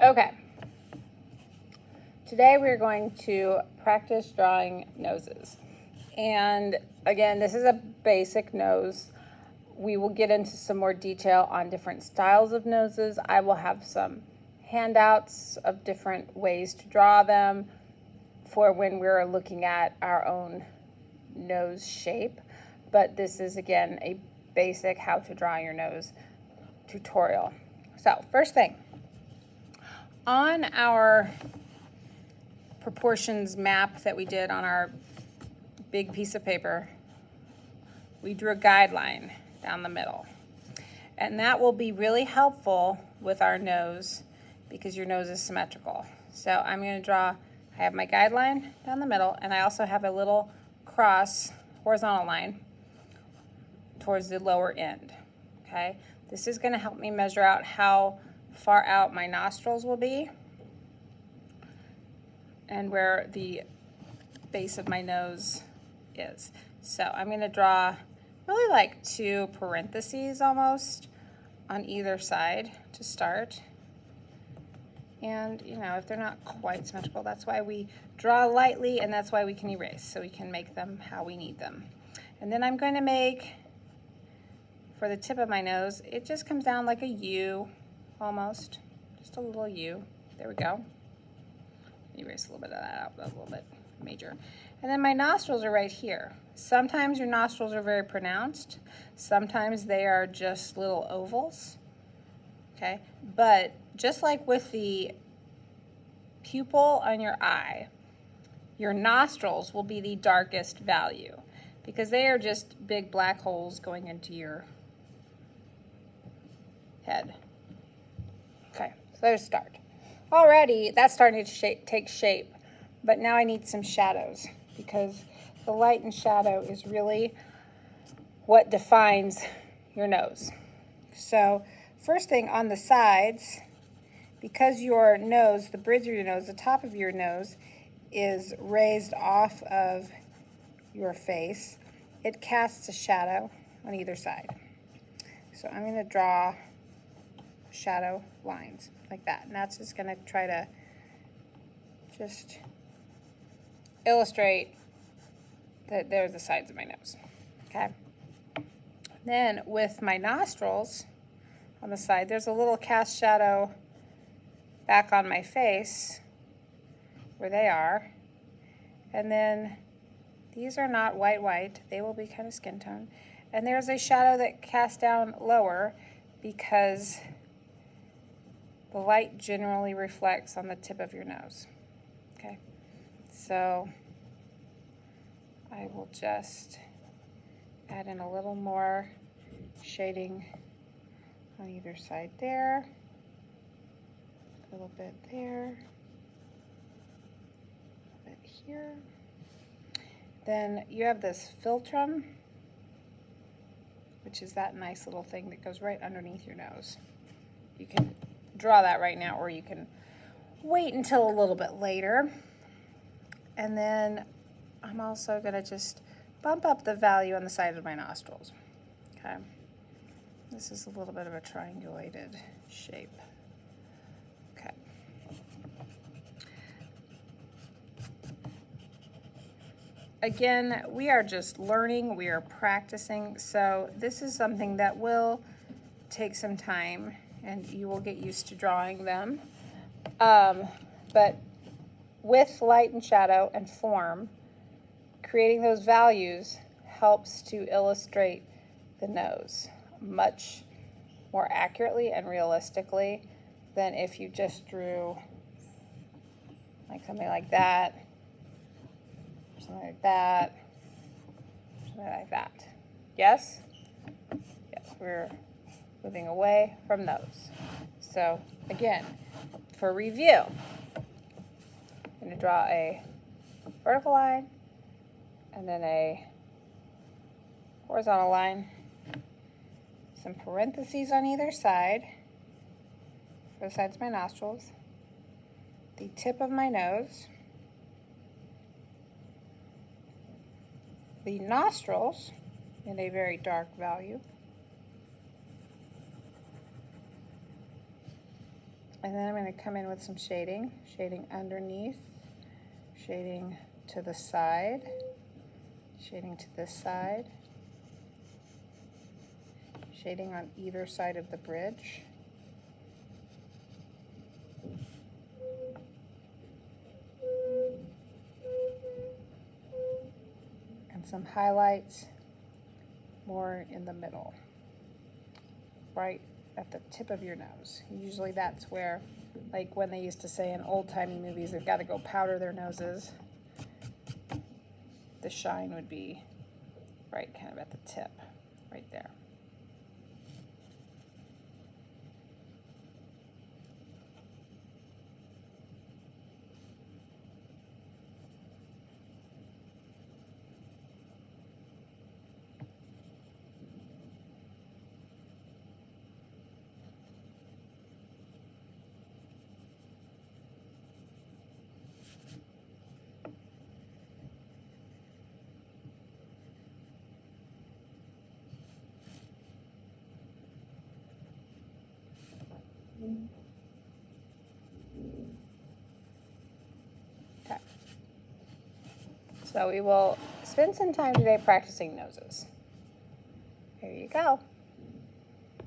Okay. Today we're going to practice drawing noses. And again, this is a basic nose. We will get into some more detail on different styles of noses. I will have some handouts of different ways to draw them for when we're looking at our own nose shape. But this is, again, a basic how to draw your nose tutorial. So, first thing, on our proportions map that we did on our big piece of paper, we drew a guideline down the middle. And that will be really helpful with our nose because your nose is symmetrical. So I'm going to draw, I have my guideline down the middle, and I also have a little cross horizontal line towards the lower end. Okay, this is going to help me measure out how far out my nostrils will be and where the base of my nose is. So I'm going to draw really like 2 parentheses almost on either side to start. And you know, if they're not quite symmetrical, that's why we draw lightly, and that's why we can erase, so we can make them how we need them. And then I'm going to make, for the tip of my nose, it just comes down like a U almost, just a little U. There we go. Erase a little bit of that out, a little bit major. And then my nostrils are right here. Sometimes your nostrils are very pronounced. Sometimes they are just little ovals. Okay, but just like with the pupil on your eye, your nostrils will be the darkest value because they are just big black holes going into your head. Okay, so there's a start. Already, that's starting to take shape, but now I need some shadows because the light and shadow is really what defines your nose. So first thing on the sides, because your nose, the bridge of your nose, the top of your nose is raised off of your face, it casts a shadow on either side. So I'm going to draw shadow lines like that, and that's just going to try to just illustrate that there's the sides of my nose. Okay. Then with my nostrils on the side, there's a little cast shadow back on my face where they are. And then these are not white, they will be kind of skin tone. And there's a shadow that casts down lower because the light generally reflects on the tip of your nose. Okay, so I will just add in a little more shading on either side there, a little bit there, a bit here. Then you have this philtrum, which is that nice little thing that goes right underneath your nose. You can draw that right now, or you can wait until a little bit later. And then I'm also going to just bump up the value on the side of my nostrils. Okay, this is a little bit of a triangulated shape. Okay. Again, we are just learning, we are practicing, so this is something that will take some time and you will get used to drawing them. But with light and shadow and form, creating those values helps to illustrate the nose much more accurately and realistically than if you just drew like something like that, something like that, something like that. Yes? Yes, we're moving away from those. So again, for review, I'm going to draw a vertical line and then a horizontal line, some parentheses on either side for the sides of my nostrils, the tip of my nose, the nostrils in a very dark value, And then I'm going to come in with some shading, shading underneath, shading to the side, shading to this side, shading on either side of the bridge. And some highlights more in the middle, right at the tip of your nose. Usually that's where, like when they used to say in old-timey movies, they've got to go powder their noses. The shine would be right kind of at the tip, right there. Okay. So we will spend some time today practicing noses. Here you go.